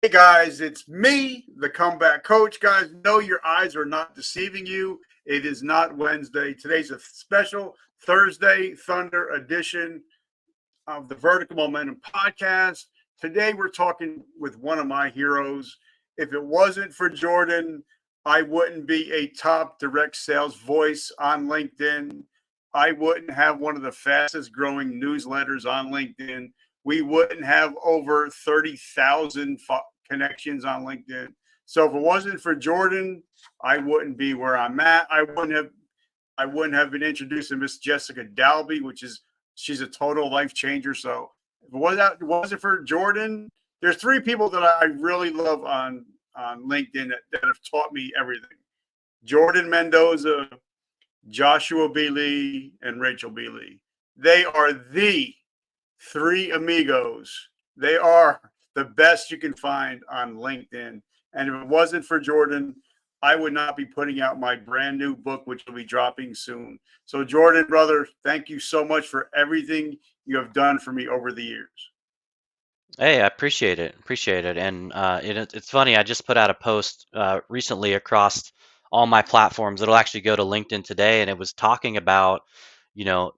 Hey guys, it's me, the comeback coach. Guys, know your eyes are not deceiving you. It is not Wednesday. Today's a special Thursday Thunder edition of the Vertical Momentum podcast. Today we're talking with one of my heroes. If it wasn't for Jordan, I wouldn't be a top direct sales voice on LinkedIn. I wouldn't have one of the fastest growing newsletters on LinkedIn. We wouldn't have over 30,000 connections on LinkedIn. So if it wasn't for Jordan, I wouldn't be where I'm at. I wouldn't have been introduced to Miss Jessica Dalby, which is she's a total life changer. So if it wasn't for Jordan, there's three people that I really love on LinkedIn that have taught me everything. Jordan Mendoza, Joshua B. Lee, and Rachel B. Lee. They are the three amigos. They are the best you can find on LinkedIn. And if it wasn't for Jordan, I would not be putting out my brand new book, which will be dropping soon. So, Jordan, brother, thank you so much for everything you have done for me over the years. Hey, I appreciate it. Appreciate it. And it's funny, I just put out a post recently across all my platforms. It'll actually go to LinkedIn today, and it was talking about,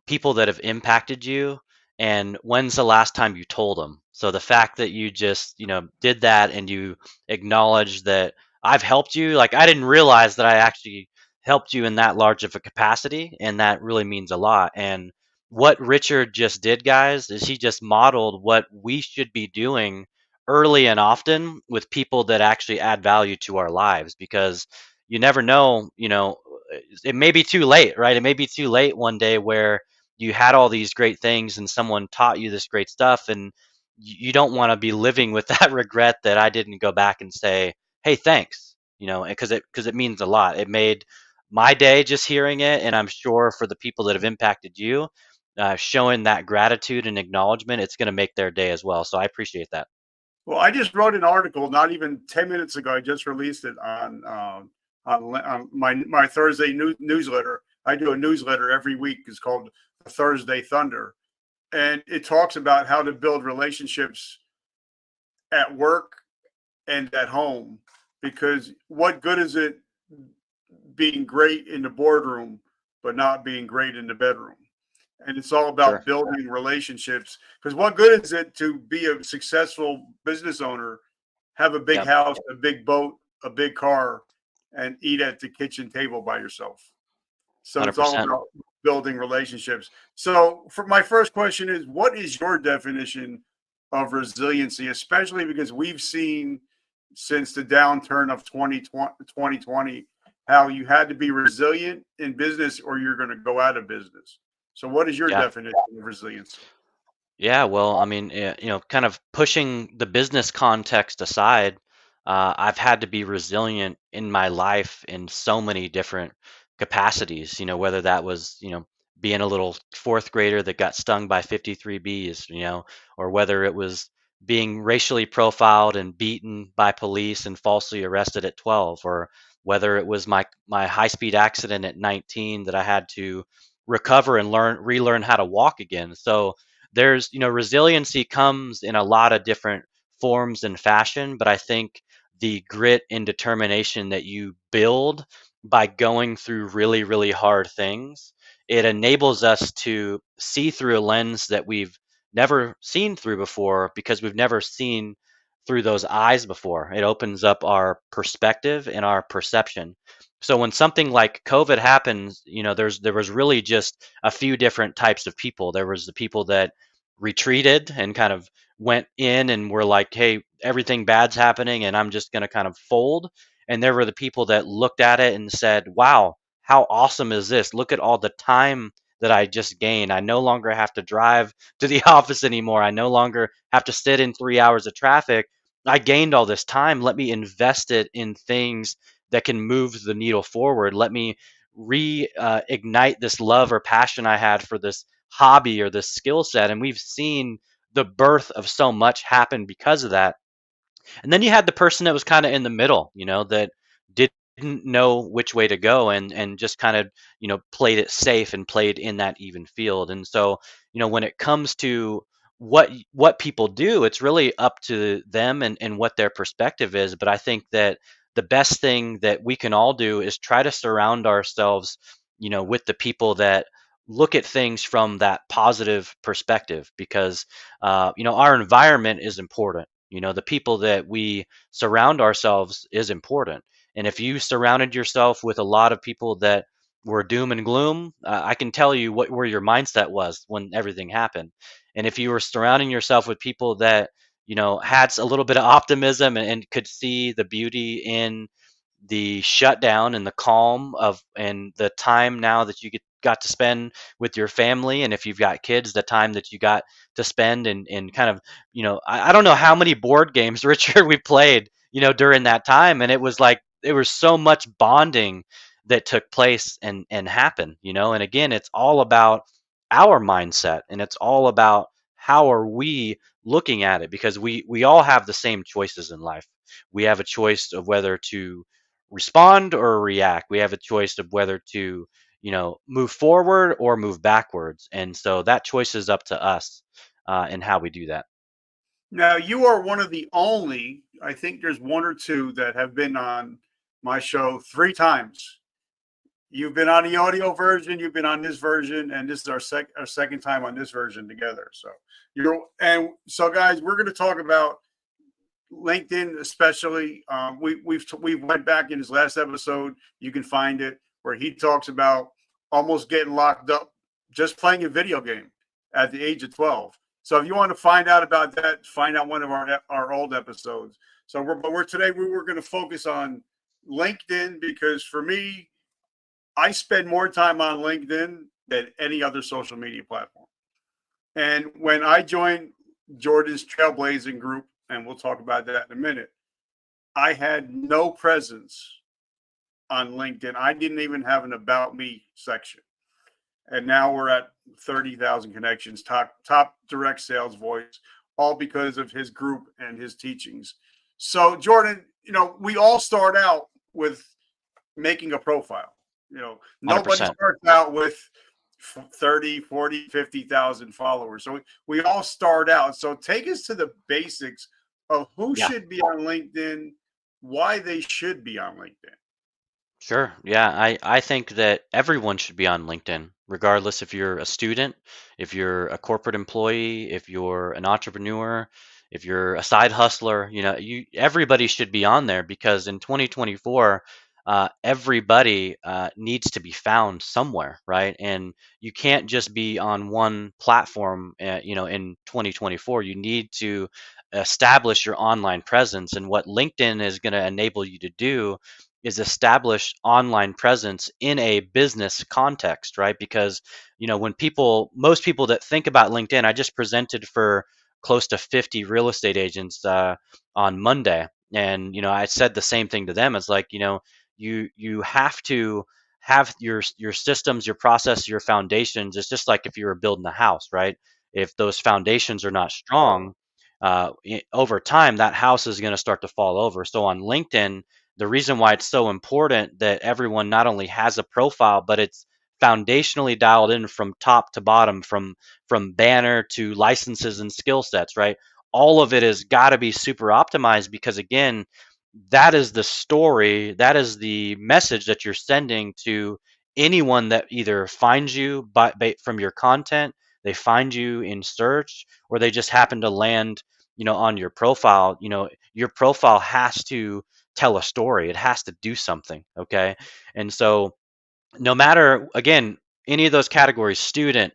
people that have impacted you and when's the last time you told them. So the fact that you just, did that and you acknowledged that I've helped you, like I didn't realize that I actually helped you in that large of a capacity, and that really means a lot. And what Richard just did, guys, is he just modeled what we should be doing early and often with people that actually add value to our lives, because you never know, it may be too late, right? It may be too late one day where you had all these great things and someone taught you this great stuff, and you don't want to be living with that regret that I didn't go back and say, "Hey, thanks." Because it means a lot. It made my day just hearing it, and I'm sure for the people that have impacted you, showing that gratitude and acknowledgement, it's going to make their day as well. So I appreciate that. Well, I just wrote an article not even 10 minutes ago. I just released it on my Thursday newsletter. I do a newsletter every week. It's called Thursday Thunder, and it talks about how to build relationships at work and at home. Because what good is it being great in the boardroom, but not being great in the bedroom? And it's all Sure. about building relationships. Because what good is it to be a successful business owner, have a big Yep. house, a big boat, a big car, and eat at the kitchen table by yourself? So it's all 100%. about building relationships. So for my first question is, what is your definition of resiliency, especially because we've seen since the downturn of 2020 how you had to be resilient in business or you're going to go out of business. So what is your Yeah. definition of resiliency? Yeah. Well, I mean, kind of pushing the business context aside, I've had to be resilient in my life in so many different capacities, whether that was, being a little fourth grader that got stung by 53 bees, or whether it was being racially profiled and beaten by police and falsely arrested at 12, or whether it was my high-speed accident at 19 that I had to recover and relearn how to walk again. So there's, resiliency comes in a lot of different forms and fashion, but I think the grit and determination that you build by going through really, really hard things, it enables us to see through a lens that we've never seen through before, because we've never seen through those eyes before. It opens up our perspective and our perception. So when something like COVID happens, there was really just a few different types of people. There was the people that retreated and kind of went in and were like, "Hey, everything bad's happening and I'm just going to kind of fold." And there were the people that looked at it and said, "Wow, how awesome is this? Look at all the time that I just gained. I no longer have to drive to the office anymore. I no longer have to sit in 3 hours of traffic. I gained all this time. Let me invest it in things that can move the needle forward. Let me reignite this love or passion I had for this hobby or this skill set." And we've seen the birth of so much happen because of that. And then you had the person that was kind of in the middle, that didn't know which way to go, and just kind of, played it safe and played in that even field. And so, when it comes to what people do, it's really up to them and what their perspective is. But I think that the best thing that we can all do is try to surround ourselves, with the people that look at things from that positive perspective, because our environment is important. The people that we surround ourselves is important. And if you surrounded yourself with a lot of people that were doom and gloom, I can tell you where your mindset was when everything happened. And if you were surrounding yourself with people that, had a little bit of optimism and could see the beauty in the shutdown and the calm of and the time now that got to spend with your family, and if you've got kids, the time that you got to spend and kind of, I don't know how many board games, Richard, we played, during that time, and it was like there was so much bonding that took place and happened, and again, it's all about our mindset, and it's all about how are we looking at it, because we all have the same choices in life. We have a choice of whether to respond or react. We have a choice of whether to, move forward or move backwards. And so that choice is up to us and how we do that. Now, you are one of the only, I think there's one or two that have been on my show 3 times. You've been on the audio version, you've been on this version, and this is our second time on this version together. So guys, we're going to talk about LinkedIn, especially. We went back in his last episode. You can find it where he talks about almost getting locked up just playing a video game at the age of 12. So if you want to find out about that, find out one of our old episodes. So we're today we were going to focus on LinkedIn, because for me, I spend more time on LinkedIn than any other social media platform. And when I joined Jordan's Trailblazing group, and we'll talk about that in a minute, I had no presence on LinkedIn. I didn't even have an about me section. And now we're at 30,000 connections, top direct sales voice, all because of his group and his teachings. So Jordan, we all start out with making a profile. Nobody 100%. starts out with 30, 40, 50,000 followers. So we all start out. So take us to the basics of who Yeah. should be on LinkedIn, why they should be on LinkedIn. Sure. Yeah, I think that everyone should be on LinkedIn, regardless if you're a student, if you're a corporate employee, if you're an entrepreneur, if you're a side hustler, everybody should be on there, because in 2024, everybody needs to be found somewhere, right? And you can't just be on one platform, in 2024. You need to establish your online presence, and what LinkedIn is going to enable you to do is establish online presence in a business context, right? Because, most people that think about LinkedIn, I just presented for close to 50 real estate agents on Monday. And, I said the same thing to them. It's like, you have to have your systems, your process, your foundations. It's just like if you were building a house, right? If those foundations are not strong, over time, that house is going to start to fall over. So on LinkedIn, the reason why it's so important that everyone not only has a profile, but it's foundationally dialed in from top to bottom, from banner to licenses and skill sets, right? All of it has got to be super optimized, because again, that is the story, that is the message that you're sending to anyone that either finds you from your content, they find you in search, or they just happen to land, on your profile. Your profile has to tell a story. It has to do something. Okay. And so, no matter, again, any of those categories, student,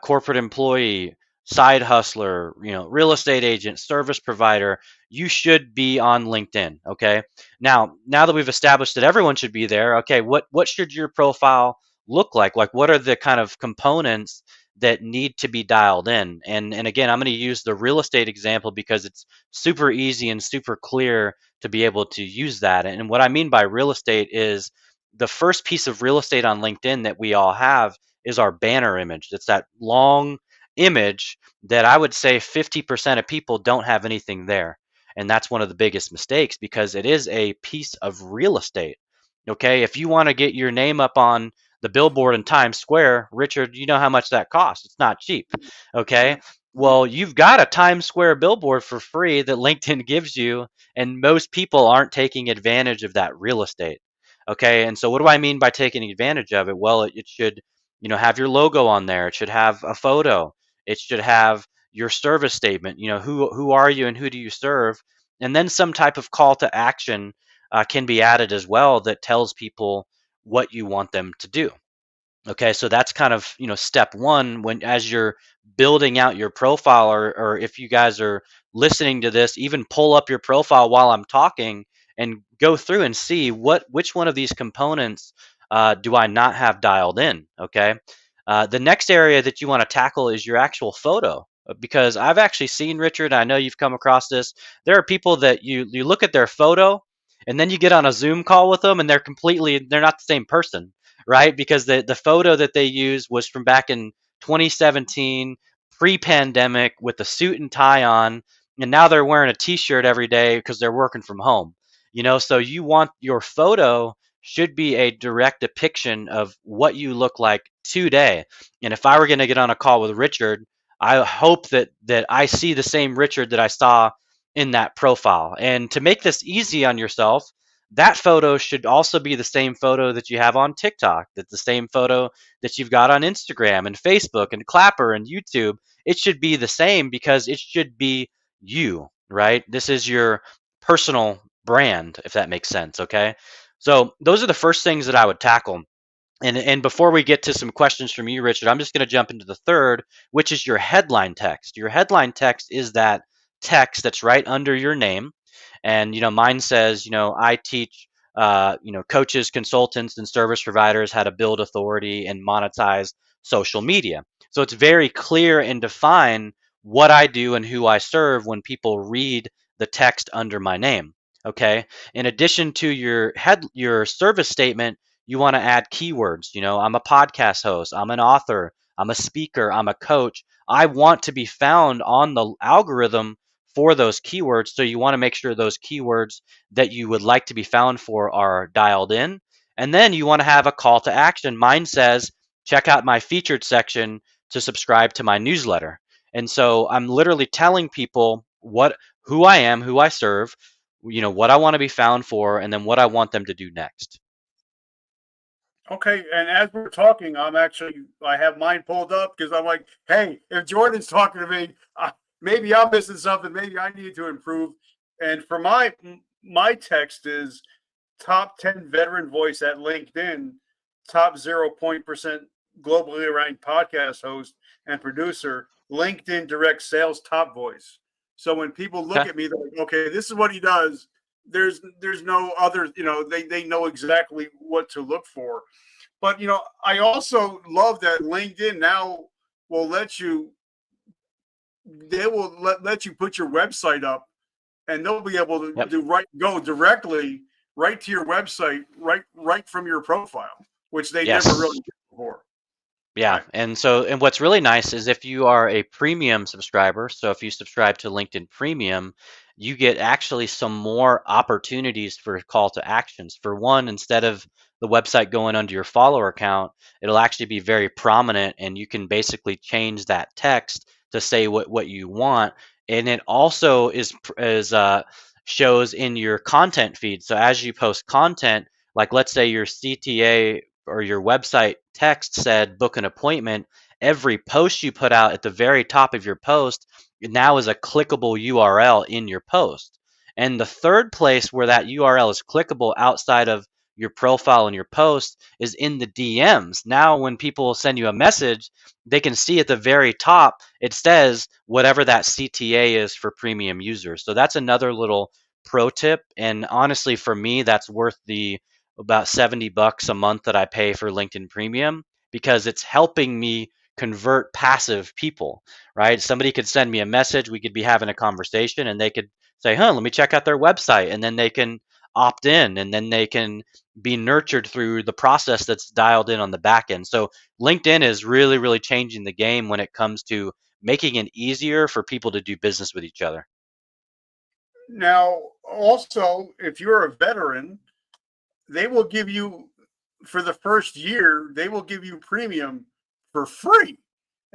corporate employee, side hustler, real estate agent, service provider, you should be on LinkedIn. Okay. Now that we've established that everyone should be there, okay, what should your profile look like? Like, what are the kind of components that need to be dialed in? And again, I'm going to use the real estate example because it's super easy and super clear to be able to use that. And what I mean by real estate is the first piece of real estate on LinkedIn that we all have is our banner image. It's that long image that I would say 50% of people don't have anything there. And that's one of the biggest mistakes, because it is a piece of real estate. Okay. If you want to get your name up on the billboard in Times Square, Richard, you know how much that costs. It's not cheap. Okay. Well, you've got a Times Square billboard for free that LinkedIn gives you, and most people aren't taking advantage of that real estate. Okay, and so what do I mean by taking advantage of it? Well, it should, have your logo on there. It should have a photo. It should have your service statement. Who are you and who do you serve? And then some type of call to action can be added as well that tells people what you want them to do. Okay, so that's kind of, step one when as you're building out your profile, or if you guys are listening to this, even pull up your profile while I'm talking and go through and see which one of these components do I not have dialed in. Okay, the next area that you want to tackle is your actual photo. Because I've actually seen, Richard, I know you've come across this. There are people that you look at their photo and then you get on a Zoom call with them and they're not the same person, right? Because the photo that they used was from back in 2017, pre-pandemic, with a suit and tie on, and now they're wearing a t-shirt every day because they're working from home. So you want your photo should be a direct depiction of what you look like today. And if I were going to get on a call with Richard, I hope that I see the same Richard that I saw in that profile. And to make this easy on yourself, that photo should also be the same photo that you have on TikTok, that's the same photo that you've got on Instagram and Facebook and Clapper and YouTube. It should be the same because it should be you, right? This is your personal brand, if that makes sense, okay? So those are the first things that I would tackle. And before we get to some questions from you, Richard, I'm just going to jump into the third, which is your headline text. Your headline text is that text that's right under your name. And mine says, I teach coaches, consultants, and service providers how to build authority and monetize social media. So it's very clear and define what I do and who I serve when people read the text under my name. Okay. In addition to your service statement, you want to add keywords. I'm a podcast host, I'm an author, I'm a speaker, I'm a coach. I want to be found on the algorithm for those keywords. So you want to make sure those keywords that you would like to be found for are dialed in. And then you want to have a call to action. Mine says, check out my featured section to subscribe to my newsletter. And so I'm literally telling people who I am, who I serve, what I want to be found for, and then what I want them to do next. Okay, and as we're talking, I have mine pulled up because I'm like, hey, if Jordan's talking to me, maybe I'm missing something. Maybe I need to improve. And for my text is top 10 veteran voice at LinkedIn, top 0% globally ranked podcast host and producer, LinkedIn direct sales top voice. So when people look Okay. at me, they're like, okay, this is what he does. There's no other, they know exactly what to look for. But I also love that LinkedIn now will let you they will let you put your website up, and they'll be able to Yep. go directly right to your website, right from your profile, which they never Yes. really did before. Yeah. Right. And what's really nice is if you are a premium subscriber, so if you subscribe to LinkedIn Premium, you get actually some more opportunities for call to actions. For one, instead of the website going under your follower account, it'll actually be very prominent and you can basically change that text to say what you want. And it also shows in your content feed. So as you post content, like let's say your CTA or your website text said book an appointment, every post you put out at the very top of your post now is a clickable URL in your post. And the third place where that URL is clickable outside of your profile and your post is in the DMs. Now, when people send you a message, they can see at the very top, it says whatever that CTA is for premium users. So that's another little pro tip. And honestly, for me, that's worth the about $70 a month that I pay for LinkedIn Premium because it's helping me convert passive people, right? Somebody could send me a message, we could be having a conversation, and they could say, huh, let me check out their website. And then they can opt in and then they can be nurtured through the process that's dialed in on the back end. So LinkedIn is really, really changing the game when it comes to making it easier for people to do business with each other. Now, also, if you're a veteran, they will give you for the first year, they will give you premium for free.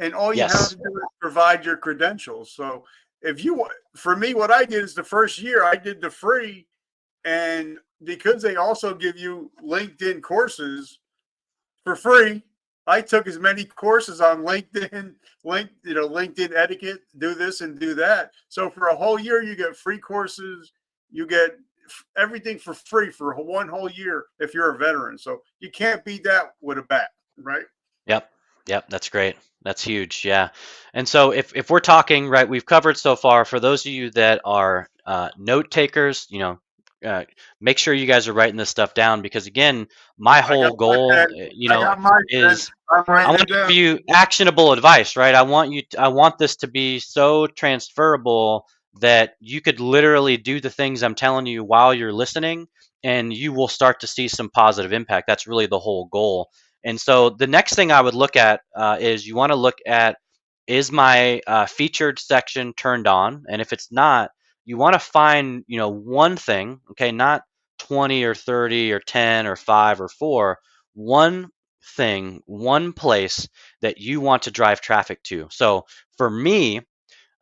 and all you have Yes. to do is provide your credentials. So if you, for me, what I did is the first year I did the free, and because they also give you LinkedIn courses for free, I took as many courses on LinkedIn, LinkedIn etiquette, do this and do that. So for a whole year, you get free courses, you get everything for free for one whole year if you're a veteran. So you can't beat that with a bat, right? Yep. Yep. That's great. That's huge. Yeah. And so if we're talking, right, we've covered so far for those of you that are note takers, uh, make sure you guys are writing this stuff down because again, my I got whole my goal, pen. I got my pen. is I'm I writing want it to give down. you actionable advice, right? I want this to be so transferable that you could literally do the things I'm telling you while you're listening and you will start to see some positive impact. That's really the whole goal. And so the next thing I would look at is you want to look at, is my featured section turned on? And if it's not, you want to find, one thing, okay, not 20 or 30 or 10 or 5 or 4, one thing, one place that you want to drive traffic to. So for me,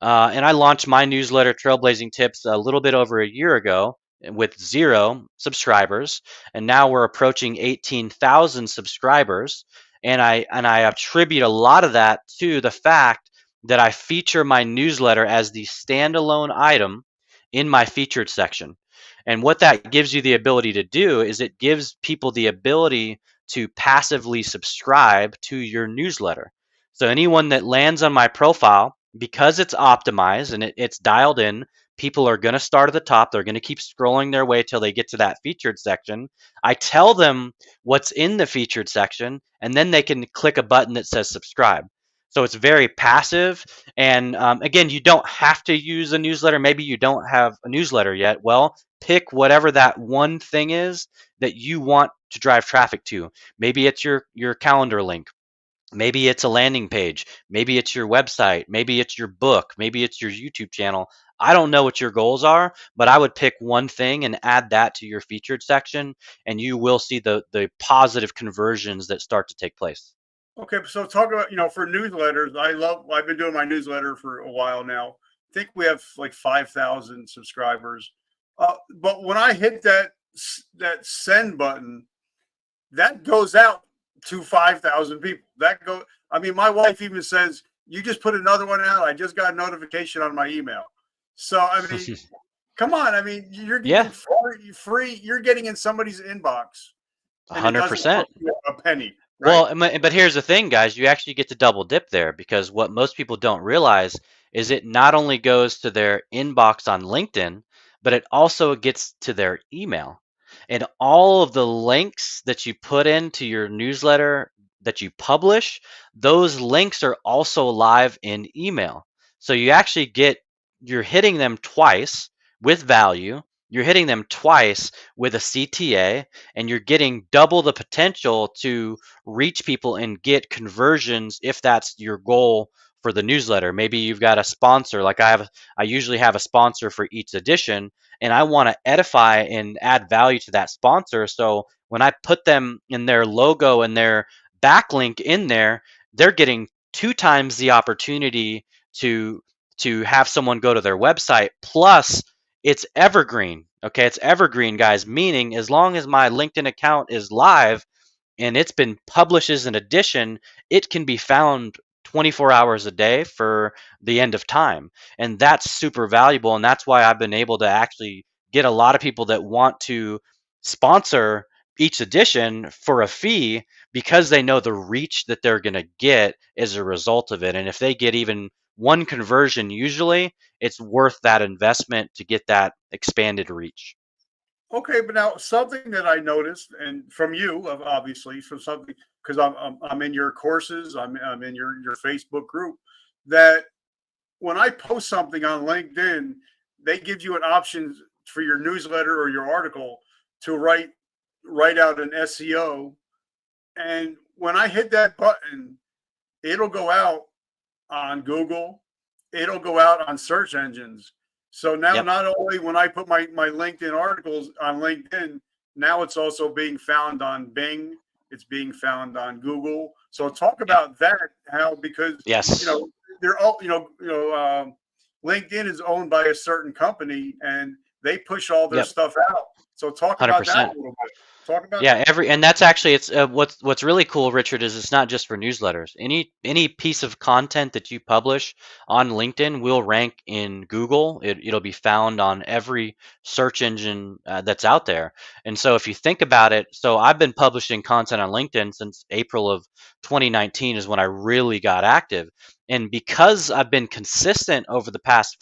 and I launched my newsletter, Trailblazing Tips, a little bit over a year ago with 0 subscribers, and now we're approaching 18,000 subscribers. And I attribute a lot of that to the fact that I feature my newsletter as the standalone item in my featured section. And what that gives you the ability to do is it gives people the ability to passively subscribe to your newsletter. So anyone that lands on my profile, because it's optimized and it's dialed in, people are going to start at the top. They're going to keep scrolling their way till they get to that featured section. I tell them what's in the featured section, and then they can click a button that says subscribe. So it's very passive. And again, you don't have to use a newsletter. Maybe you don't have a newsletter yet. Well, pick whatever that one thing is that you want to drive traffic to. Maybe it's your calendar link. Maybe it's a landing page. Maybe it's your website. Maybe it's your book. Maybe it's your YouTube channel. I don't know what your goals are, but I would pick one thing and add that to your featured section, and you will see the positive conversions that start to take place. Okay, so talk about, for newsletters. I've been doing my newsletter for a while now. I think we have like 5,000 subscribers. But when I hit that send button, that goes out to 5,000 people. I mean, my wife even says, "You just put another one out. I just got a notification on my email." So, I mean, come on. I mean, you're Yeah, getting free. You're getting in somebody's inbox, and it doesn't 100%. cost you a penny, right? Well, but here's the thing, guys. You actually get to double dip there because what most people don't realize is it not only goes to their inbox on LinkedIn, but it also gets to their email. And all of the links that you put into your newsletter that you publish, those links are also live in email. So you're hitting them twice with value. You're hitting them twice with a CTA, and you're getting double the potential to reach people and get conversions if that's your goal for the newsletter. Maybe you've got a sponsor, like I usually have a sponsor for each edition, and I want to edify and add value to that sponsor. So when I put them in their logo and their backlink in there, they're getting 2 times the opportunity to have someone go to their website. Plus, it's evergreen. Okay, it's evergreen, guys, meaning as long as my LinkedIn account is live, and it's been published as an edition, it can be found 24 hours a day for the end of time. And that's super valuable. And that's why I've been able to actually get a lot of people that want to sponsor each edition for a fee because they know the reach that they're going to get as a result of it. And if they get even one conversion, usually it's worth that investment to get that expanded reach. Okay, but now something that I noticed, and from you, obviously, from something, because I'm in your courses, I'm in your Facebook group, that when I post something on LinkedIn, they give you an option for your newsletter or your article to write out an SEO, and when I hit that button, it'll go out on Google, it'll go out on search engines. So now, Yep. not only when I put my LinkedIn articles on LinkedIn, now it's also being found on Bing, It's being found on Google. So talk about that. How because you Yes. know they're all LinkedIn is owned by a certain company and they push all their Yep. stuff out. So talk about that a 100%. little bit. Talk about Yeah, that. and that's actually it's what's really cool, Richard, is it's not just for newsletters. Any piece of content that you publish on LinkedIn will rank in Google. It'll be found on every search engine that's out there. And so if you think about it, so I've been publishing content on LinkedIn since April of 2019 is when I really got active. And because I've been consistent over the past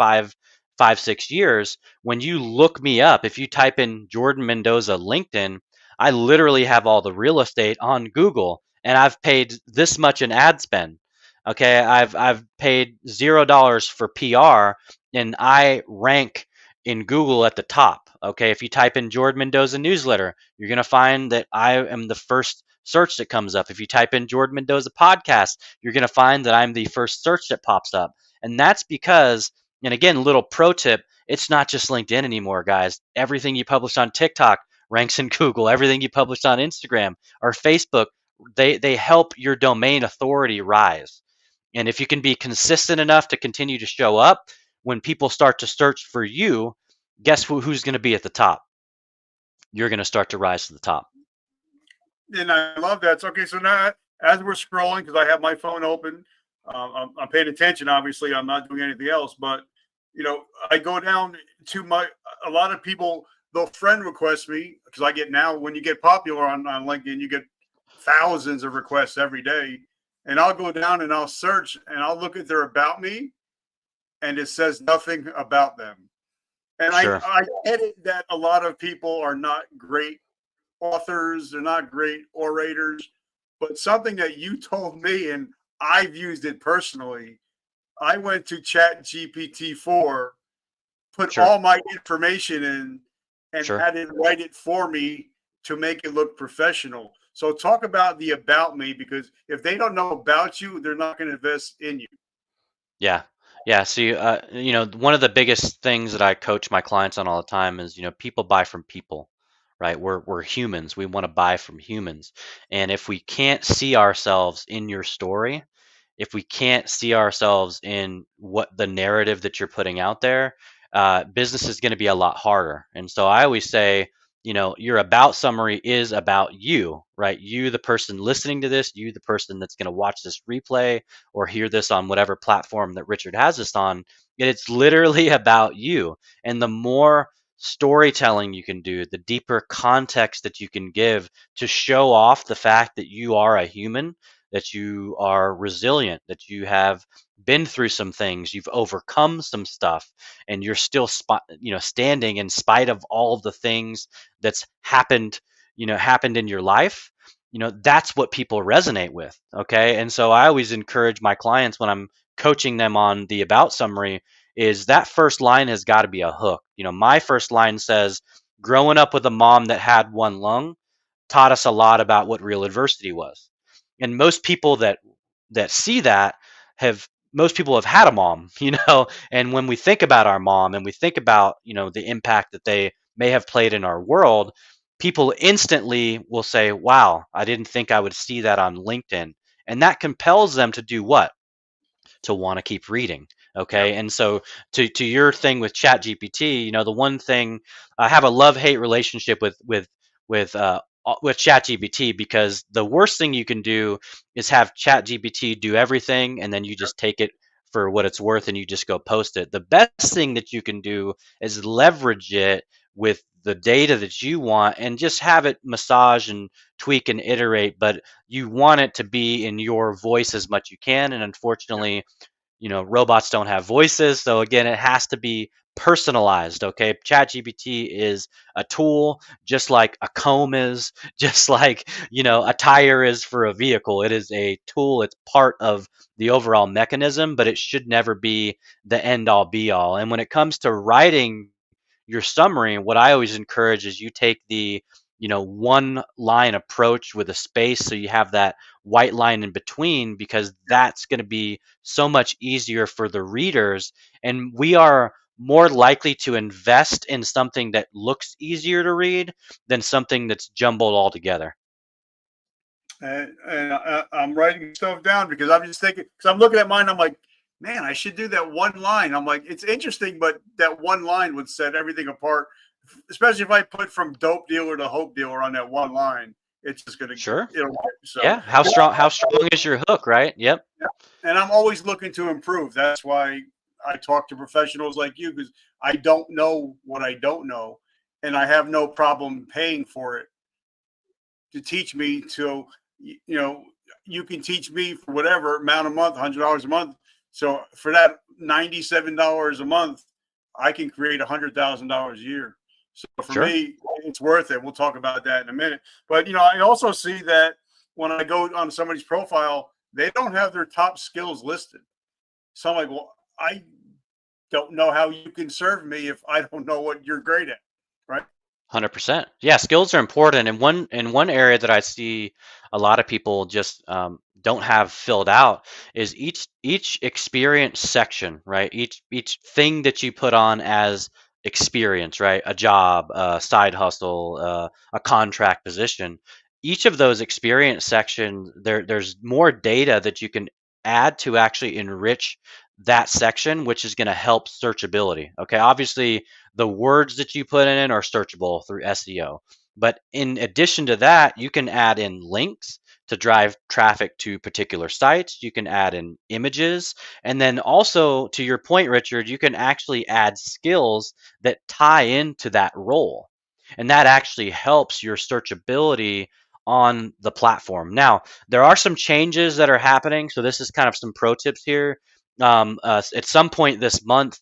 6 years, when you look me up, if you type in Jordan Mendoza LinkedIn, I literally have all the real estate on Google, and I've paid this much in ad spend. Okay, I've paid $0 for PR, and I rank in Google at the top. Okay, if you type in Jordan Mendoza newsletter, you're gonna find that I am the first search that comes up. If you type in Jordan Mendoza podcast, you're gonna find that I'm the first search that pops up, and that's because, and again, little pro tip, it's not just LinkedIn anymore, guys. Everything you publish on TikTok ranks in Google. Everything you publish on Instagram or Facebook, they help your domain authority rise. And if you can be consistent enough to continue to show up, when people start to search for you, guess who's going to be at the top? You're going to start to rise to the top. And I love that. So, okay, so now as we're scrolling, because I have my phone open, I'm paying attention. Obviously, I'm not doing anything else. But I go down to a lot of people. They'll friend request me because I get now when you get popular on LinkedIn, you get thousands of requests every day. And I'll go down and I'll search and I'll look at their about me, and it says nothing about them. And Sure. I get it that a lot of people are not great authors, they're not great orators, but something that you told me, and I've used it personally. I went to Chat GPT-4, put Sure. all my information in, and Sure. had it write it for me to make it look professional. So talk about the about me, because if they don't know about you, they're not going to invest in you. Yeah. Yeah. See, one of the biggest things that I coach my clients on all the time is, people buy from people, right? We're humans. We want to buy from humans. And if we can't see ourselves in your story, if we can't see ourselves in what the narrative that you're putting out there, business is going to be a lot harder. And so I always say, your about summary is about you, right? You, the person listening to this, you, the person that's going to watch this replay or hear this on whatever platform that Richard has this on. It's literally about you. And the more storytelling you can do, the deeper context that you can give to show off the fact that you are a human, that you are resilient, that you have been through some things, you've overcome some stuff, and you're still standing in spite of all of the things that's happened in your life. That's what people resonate with. Okay, and so I always encourage my clients when I'm coaching them on the about summary is that first line has got to be a hook. My first line says, growing up with a mom that had one lung taught us a lot about what real adversity was. And most people that see that have most people have had a mom, and when we think about our mom and we think about, the impact that they may have played in our world, people instantly will say, "Wow, I didn't think I would see that on LinkedIn." And that compels them to do what? To want to keep reading. Yep. Okay. And so to your thing with Chat GPT, the one thing I have a love-hate relationship with Chat GPT, because the worst thing you can do is have Chat GPT do everything and then you just take it for what it's worth and you just go post it. The best thing that you can do is leverage it with the data that you want and just have it massage and tweak and iterate, but you want it to be in your voice as much you can. And unfortunately, robots don't have voices, so again, it has to be personalized. Okay, ChatGPT is a tool, just like a comb is, just like a tire is for a vehicle. It is a tool. It's part of the overall mechanism, but it should never be the end all be all. And when it comes to writing your summary, what I always encourage is you take the one line approach with a space, so you have that white line in between, because that's going to be so much easier for the readers, and we are more likely to invest in something that looks easier to read than something that's jumbled all together. I'm writing stuff down because I'm just thinking, because I'm looking at mine. I'm like, man, I should do that one line. I'm like, it's interesting, but that one line would set everything apart. Especially if I put from dope dealer to hope dealer on that one line, it's just gonna Sure. it'll so. Yeah. How strong is your hook, right? Yep. And I'm always looking to improve. That's why I talk to professionals like you, because I don't know what I don't know, and I have no problem paying for it to teach me. To you know, you can teach me for whatever amount a month, $100 a month. So for that $97 a month, I can create $100,000 a year. So for Sure. me, it's worth it. We'll talk about that in a minute. But I also see that when I go on somebody's profile, they don't have their top skills listed. So I'm like, well, I don't know how you can serve me if I don't know what you're great at, right? 100%. Yeah, skills are important. And one area that I see a lot of people just don't have filled out is each experience section, right? Each thing that you put on as experience, right? A job, a side hustle, a contract position. Each of those experience sections, there's more data that you can add to actually enrich that section, which is going to help searchability. Okay, obviously the words that you put in are searchable through SEO. But in addition to that, you can add in links to drive traffic to particular sites. You can add in images. And then also, to your point, Richard, you can actually add skills that tie into that role. And that actually helps your searchability on the platform. Now, there are some changes that are happening. So, this is kind of some pro tips here. At some point this month,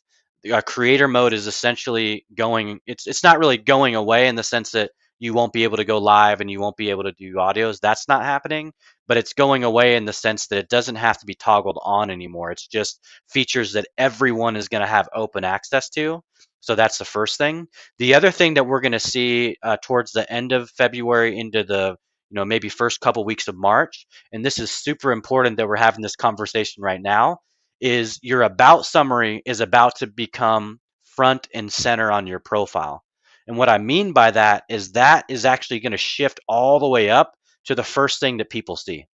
creator mode is essentially going, it's not really going away in the sense that you won't be able to go live and you won't be able to do audios. That's not happening, but it's going away in the sense that it doesn't have to be toggled on anymore. It's just features that everyone is going to have open access to. So that's the first thing. The other thing that we're going to see towards the end of February into the maybe first couple weeks of March, and this is super important that we're having this conversation right now, is your about summary is about to become front and center on your profile. And what I mean by that is actually going to shift all the way up to the first thing that people see.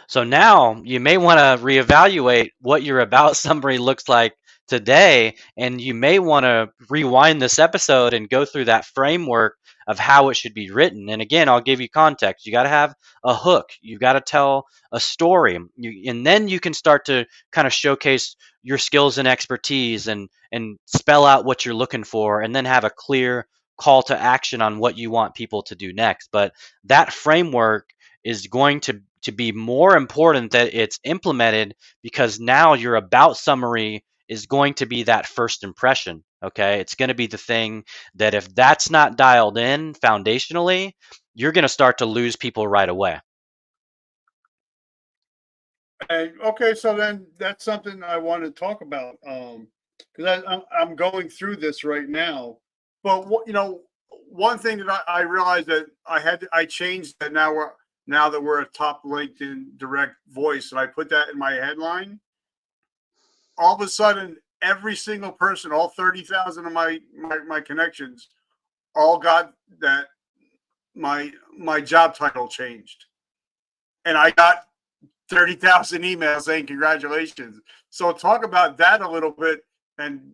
So now you may want to reevaluate what your about summary looks like today, and you may want to rewind this episode and go through that framework of how it should be written. And again, I'll give you context. You got to have a hook. You got to tell a story, and then you can start to kind of showcase your skills and expertise, and spell out what you're looking for, and then have a clear call to action on what you want people to do next. But that framework is going to be more important that it's implemented, because now your about summary is going to be that first impression. Okay, it's going to be the thing that if that's not dialed in foundationally, you're going to start to lose people right away. And okay, so then that's something I want to talk about. Because I'm going through this right now. But one thing that I realized that I changed that now that we're a top LinkedIn direct voice, and I put that in my headline. All of a sudden, every single person, all 30,000 of my connections, all got that my job title changed, and I got 30,000 emails saying congratulations. So talk about that a little bit, and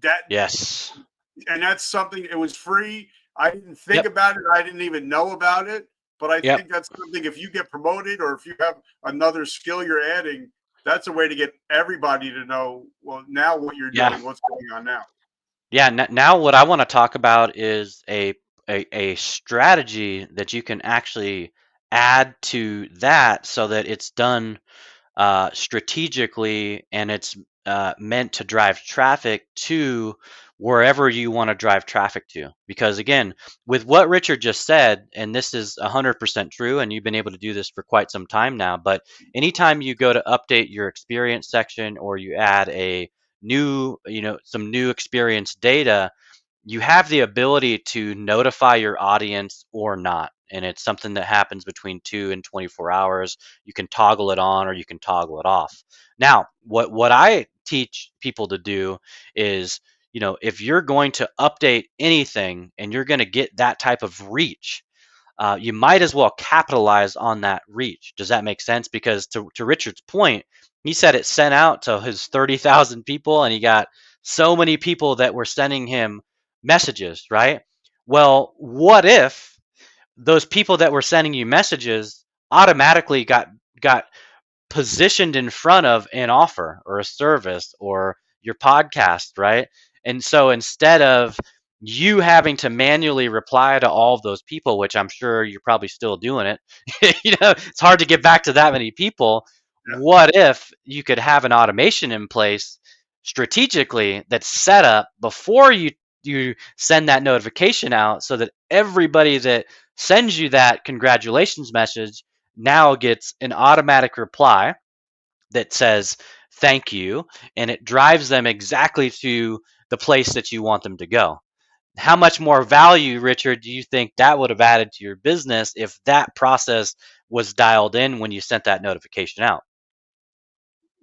that Yes. and that's something. It was free. I didn't think Yep. about it. I didn't even know about it. But I Yep. think that's something. If you get promoted or if you have another skill you're adding, that's a way to get everybody to know. Well, now what you're Yeah. doing, what's going on now. Yeah. Now what I want to talk about is a strategy that you can actually add to that so that it's done strategically, and it's meant to drive traffic to wherever you want to drive traffic to. Because again, with what Richard just said, and this is 100% true, and you've been able to do this for quite some time now, but anytime you go to update your experience section, or you add a new, some new experience data, you have the ability to notify your audience or not. And it's something that happens between 2 and 24 hours. You can toggle it on or you can toggle it off. Now, what I teach people to do is, if you're going to update anything and you're going to get that type of reach, you might as well capitalize on that reach. Does that make sense? Because to Richard's point, he said it sent out to his 30,000 people, and he got so many people that were sending him messages, right? Well, what if those people that were sending you messages automatically got positioned in front of an offer or a service or your podcast, right? And so instead of you having to manually reply to all of those people, which I'm sure you're probably still doing it, it's hard to get back to that many people. Yeah. What if you could have an automation in place strategically that's set up before you send that notification out, so that everybody that sends you that congratulations message now gets an automatic reply that says thank you, and it drives them exactly to the place that you want them to go. How much more value, Richard, do you think that would have added to your business if that process was dialed in when you sent that notification out?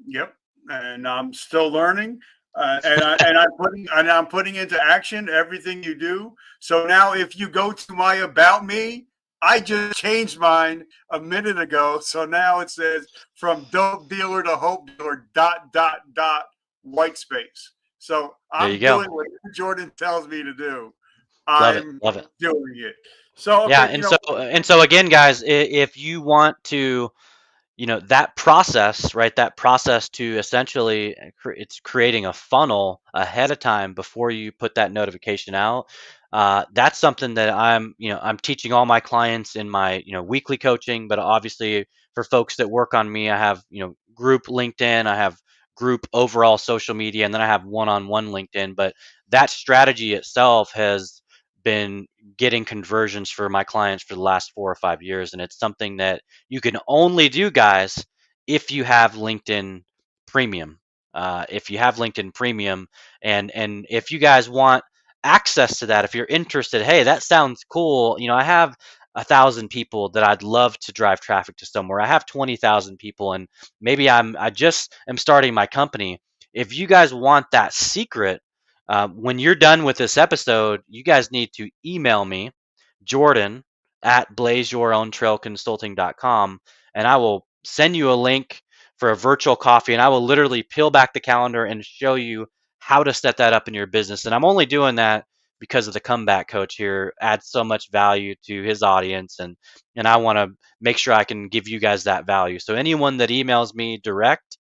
Yep, and I'm still learning, I'm putting into action everything you do. So now, if you go to my about me, I just changed mine a minute ago. So now it says from dope dealer to hope dealer dot white space. So There you I'm go. doing what Jordan tells me to do. Love it. I'm Love it. doing it. So Yeah, okay, and so again, guys, if you want to, that process, right, that process to essentially it's creating a funnel ahead of time before you put that notification out. That's something that I'm teaching all my clients in my weekly coaching, but obviously for folks that work on me, I have group LinkedIn, I have group overall social media, and then I have one-on-one LinkedIn. But that strategy itself has been getting conversions for my clients for the last 4 or 5 years, and it's something that you can only do, guys, if you have LinkedIn Premium. If you have LinkedIn Premium, and if you guys want access to that, if you're interested, hey, that sounds cool. I have 1,000 people that I'd love to drive traffic to somewhere. I have 20,000 people, and maybe I just am starting my company. If you guys want that secret, when you're done with this episode, you guys need to email me, Jordan at blazeyourowntrailconsulting.com, and I will send you a link for a virtual coffee, and I will literally peel back the calendar and show you how to set that up in your business. And I'm only doing that because of the comeback coach here adds so much value to his audience, and I want to make sure I can give you guys that value. So anyone that emails me direct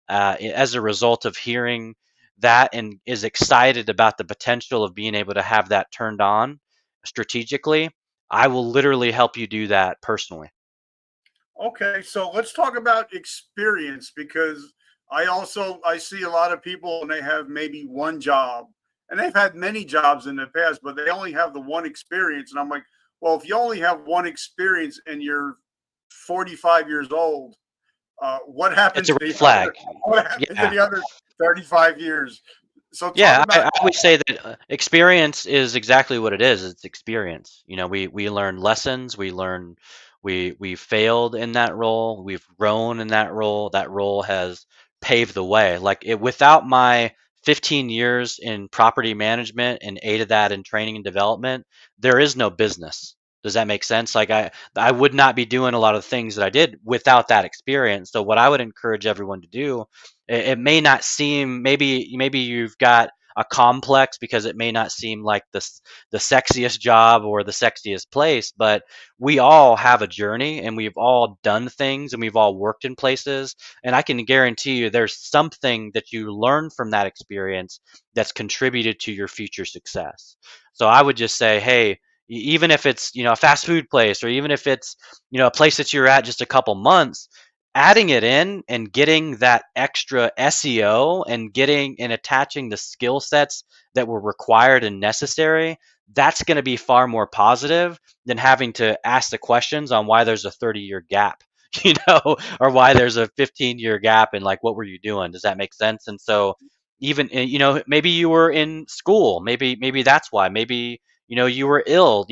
as a result of hearing that and is excited about the potential of being able to have that turned on strategically, I will literally help you do that personally. okay, so let's talk about experience, because I see a lot of people and they have maybe one job, and they've had many jobs in the past, but they only have the one experience. And I'm like, well, if you only have one experience and you're 45 years old, what It's a happens to red the flag. other, what happens to Yeah. the other 35 years? So talk Yeah, I, about I would say that experience is exactly what it is. It's experience. We learn lessons. We failed in that role. We've grown in that role. That role has paved the way. Like without my 15 years in property management and aided that in training and development, there is no business. Does that make sense? Like I would not be doing a lot of things that I did without that experience. So what I would encourage everyone to do, it may not seem, maybe you've got a complex because it may not seem like the sexiest job or the sexiest place, but we all have a journey and we've all done things and we've all worked in places, and I can guarantee you there's something that you learn from that experience that's contributed to your future success. So I would just say, hey, even if it's a fast food place, or even if it's a place that you're at just a couple months, adding it in and getting that extra SEO and getting and attaching the skill sets that were required and necessary, that's going to be far more positive than having to ask the questions on why there's a 30-year gap, or why there's a 15-year gap, and like, what were you doing? Does that make sense? And so even, maybe you were in school, maybe that's why, maybe you were ill,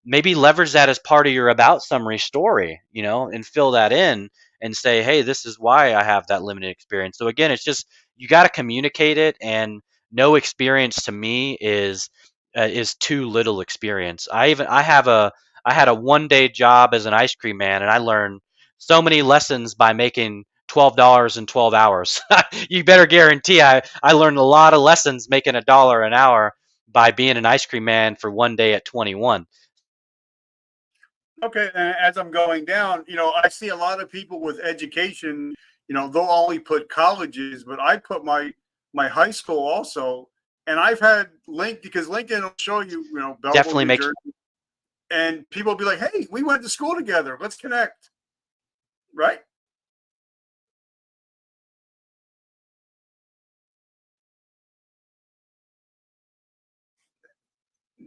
maybe leverage that as part of your about summary story, and fill that in and say, hey, this is why I have that limited experience. So again, it's just, you got to communicate it, and no experience to me is too little experience. I have I had a 1 day job as an ice cream man, and I learned so many lessons by making $12 in 12 hours. You better guarantee I learned a lot of lessons making $1 an hour by being an ice cream man for 1 day at 21. Okay, and as I'm going down, I see a lot of people with education. They'll only put colleges, but I put my high school also, and I've had link because LinkedIn will show you, Belleville, Definitely New make Jersey, and people will be like, "Hey, we went to school together. Let's connect." Right?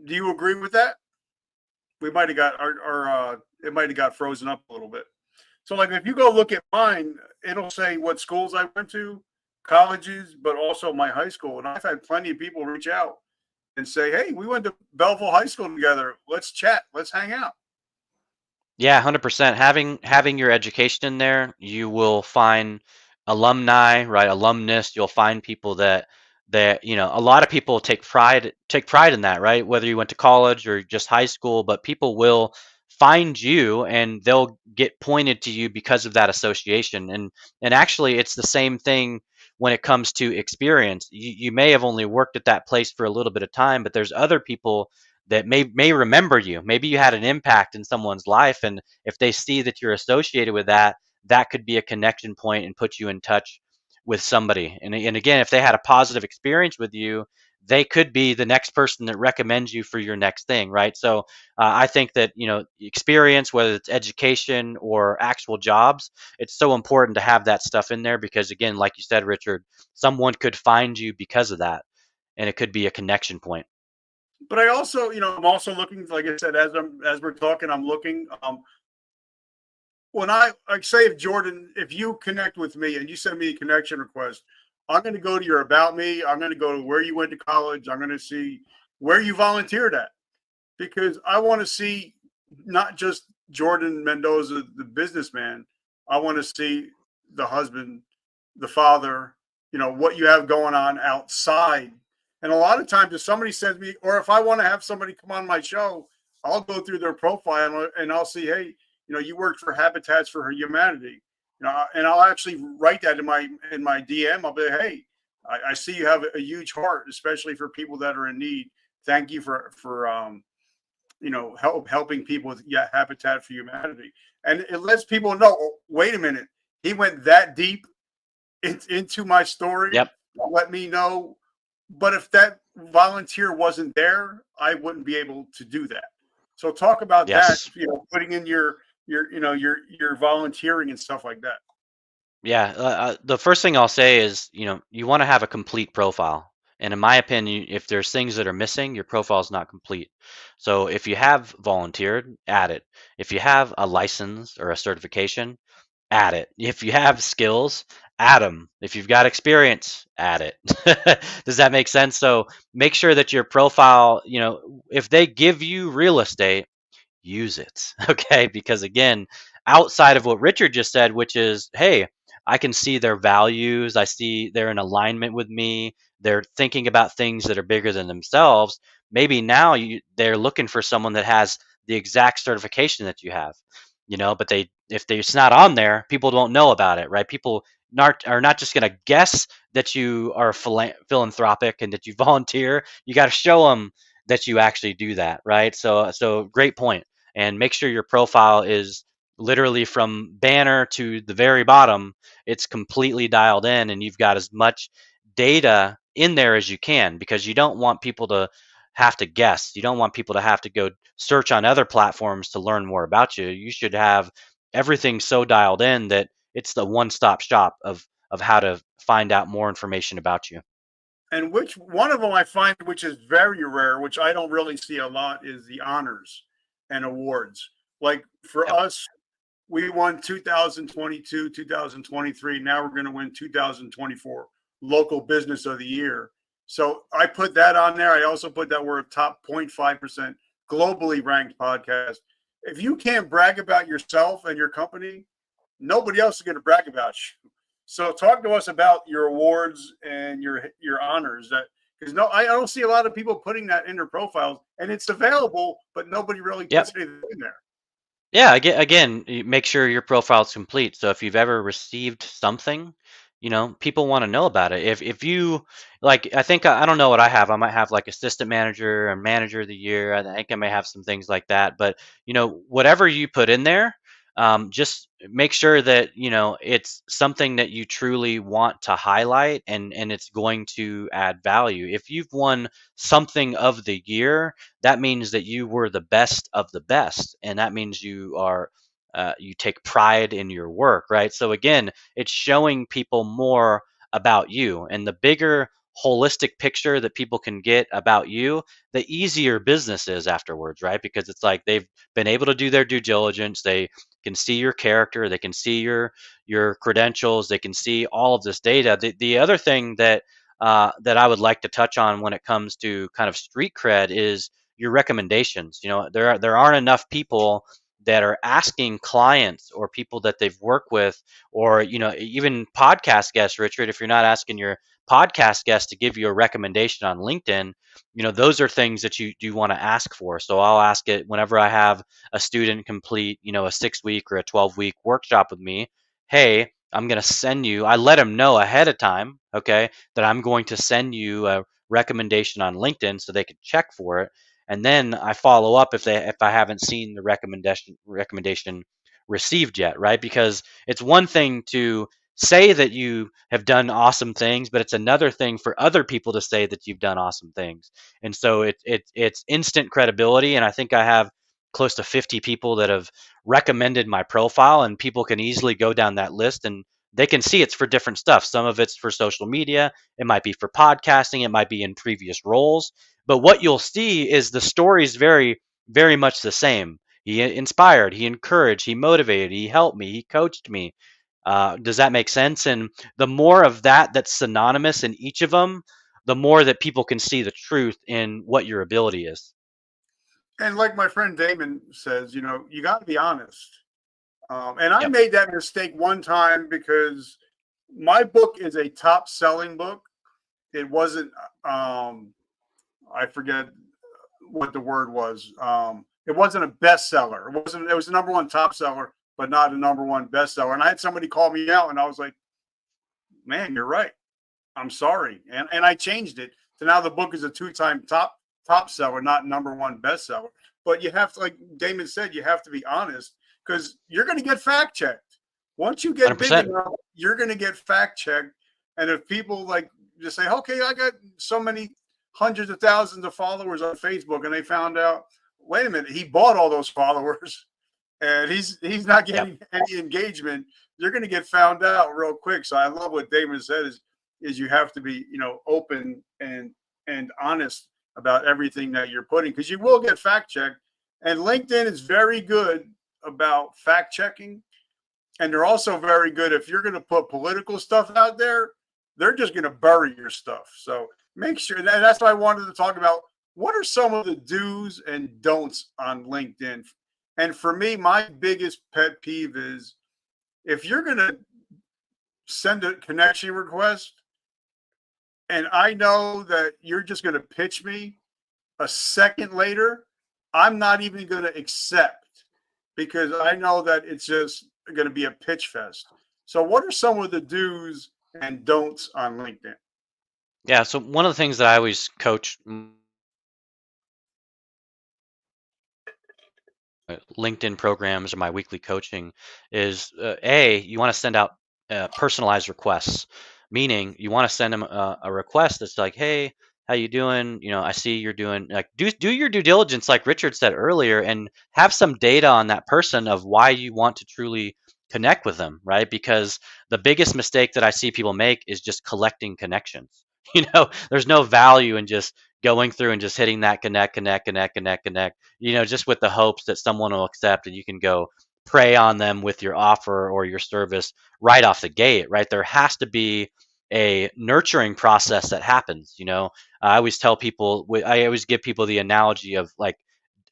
Do you agree with that? We might have got our it might have got frozen up a little bit. So, like, if you go look at mine, it'll say what schools I went to, colleges, but also my high school. And I've had plenty of people reach out and say, "Hey, we went to Belleville High School together. Let's chat. Let's hang out." Yeah, 100%. Having your education in there, you will find alumni, right? Alumnus. You'll find people that a lot of people take pride in that, right? Whether you went to college or just high school, but people will find you and they'll get pointed to you because of that association. And actually, it's the same thing when it comes to experience. You may have only worked at that place for a little bit of time, but there's other people that may remember you. Maybe you had an impact in someone's life, and if they see that you're associated with that, that could be a connection point and put you in touch with somebody. And again, if they had a positive experience with you, they could be the next person that recommends you for your next thing, right? So I think that experience, whether it's education or actual jobs, it's so important to have that stuff in there because, again, like you said, Richard, someone could find you because of that, and it could be a connection point. But I also, I'm also looking, like I said, as we're talking, I'm looking. When I like say if Jordan, if you connect with me and you send me a connection request, I'm going to go to your about me. I'm going to go to where you went to college. I'm going to see where you volunteered at because I want to see not just Jordan Mendoza, the businessman. I want to see the husband, the father, what you have going on outside. And a lot of times, if somebody sends me, or if I want to have somebody come on my show, I'll go through their profile and I'll see, hey, you worked for Habitats for Humanity, and I'll actually write that in my DM. I'll be, hey, I see you have a huge heart, especially for people that are in need. Thank you for helping people with Habitat for Humanity, and it lets people know. Oh, wait a minute, he went that deep into my story. Yep. Let me know. But if that volunteer wasn't there, I wouldn't be able to do that. So talk about that. Yes. Putting in your volunteering and stuff like that. Yeah, the first thing I'll say is, you want to have a complete profile. And in my opinion, if there's things that are missing, your profile is not complete. So if you have volunteered, add it. If you have a license or a certification, add it. If you have skills, add them. If you've got experience, add it. Does that make sense? So make sure that your profile, if they give you real estate, use it. Okay. Because again, outside of what Richard just said, which is, hey, I can see their values, I see they're in alignment with me, they're thinking about things that are bigger than themselves. Maybe now they're looking for someone that has the exact certification that you have, but if it's not on there, people don't know about it, right? People are not just going to guess that you are philanthropic and that you volunteer. You got to show them that you actually do that, right? So great point. And make sure your profile is literally from banner to the very bottom, it's completely dialed in and you've got as much data in there as you can because you don't want people to have to guess. You don't want people to have to go search on other platforms to learn more about you. You should have everything so dialed in that it's the one-stop shop of how to find out more information about you. And which one of them I find, which is very rare, which I don't really see a lot, is the honors and awards. Like for Yep. us, we won 2022, 2023. Now we're going to win 2024 local business of the year. So I put that on there. I also put that we're a top 0.5% globally ranked podcast. If you can't brag about yourself and your company, nobody else is going to brag about you. So talk to us about your awards and your honors that Because no, I don't see a lot of people putting that in their profiles, and it's available, but nobody really Yep. puts anything in there. Yeah, again, you make sure your profile's complete. So if you've ever received something, people want to know about it. If you like, I think I don't know what I have. I might have like assistant manager and manager of the year. I think I may have some things like that. But whatever you put in there, just make sure that it's something that you truly want to highlight, and it's going to add value. If you've won something of the year, that means that you were the best of the best, and that means you take pride in your work, right? So again, it's showing people more about you, and the bigger holistic picture that people can get about you, the easier business is afterwards, right? Because it's like they've been able to do their due diligence. They can see your character, they can see your credentials, they can see all of this data. The other thing that I would like to touch on when it comes to kind of street cred is your recommendations. There aren't enough people that are asking clients or people that they've worked with, or even podcast guests, Richard. If you're not asking your podcast guests to give you a recommendation on LinkedIn, those are things that you do want to ask for. So I'll ask it whenever I have a student complete a 6-week or a 12-week workshop with me. Hey, I'm going to send you, I let them know ahead of time, okay, that I'm going to send you a recommendation on LinkedIn so they can check for it. And then I follow up if I haven't seen the recommendation received yet, right? Because it's one thing to say that you have done awesome things, but it's another thing for other people to say that you've done awesome things. And so it's instant credibility. And I think I have close to 50 people that have recommended my profile, and people can easily go down that list and they can see it's for different stuff. Some of it's for social media, it might be for podcasting, it might be in previous roles. But what you'll see is the story is very, very much the same. He inspired, he encouraged, he motivated, he helped me, he coached me. Does that make sense? And the more of that that's synonymous in each of them, the more that people can see the truth in what your ability is. And like my friend Damon says, you got to be honest. And I Yep. made that mistake one time because my book is a top selling book. It wasn't, I forget what the word was. It wasn't a bestseller. It was a number one top seller, but not a number one bestseller. And I had somebody call me out, and I was like, man, you're right. I'm sorry. And I changed it. So now the book is a two-time top seller, not number one bestseller. But you have to, like Damon said, you have to be honest, because you're going to get fact checked. Once you get big 100%. enough, you're going to get fact checked. And if people like just say, okay, I got so many hundreds of thousands of followers on Facebook, and they found out, wait a minute, he bought all those followers and he's not Yep. getting any engagement, you're going to get found out real quick. So I love what Damon said is you have to be, open and honest about everything that you're putting, because you will get fact checked. And LinkedIn is very good about fact checking. And they're also very good if you're going to put political stuff out there, they're just going to bury your stuff. So make sure, and that's why I wanted to talk about what are some of the do's and don'ts on LinkedIn. And for me, my biggest pet peeve is if you're going to send a connection request and I know that you're just going to pitch me a second later, I'm not even going to accept, because I know that it's just going to be a pitch fest. So, what are some of the do's and don'ts on LinkedIn? Yeah. So one of the things that I always coach LinkedIn programs or my weekly coaching is you want to send out personalized requests, meaning you want to send them a request that's like, hey, how you doing? I see you're doing, like, do your due diligence, like Richard said earlier, and have some data on that person of why you want to truly connect with them, right? Because the biggest mistake that I see people make is just collecting connections. There's no value in just going through and just hitting that connect, just with the hopes that someone will accept and you can go prey on them with your offer or your service right off the gate, right? There has to be a nurturing process that happens. I always tell people, I always give people the analogy of like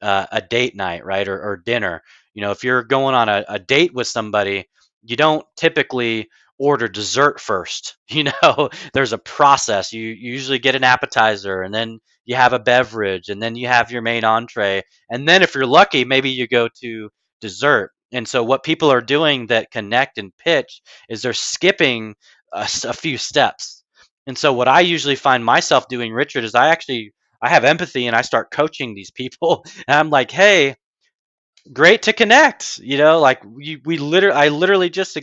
a date night, right? Or dinner. If you're going on a date with somebody, you don't typically order dessert first. There's a process. You usually get an appetizer, and then you have a beverage, and then you have your main entree, and then if you're lucky, maybe you go to dessert. And so what people are doing that connect and pitch is they're skipping a few steps. And so what I usually find myself doing, Richard, is I have empathy and I start coaching these people. And I'm like, hey, great to connect. Like I literally just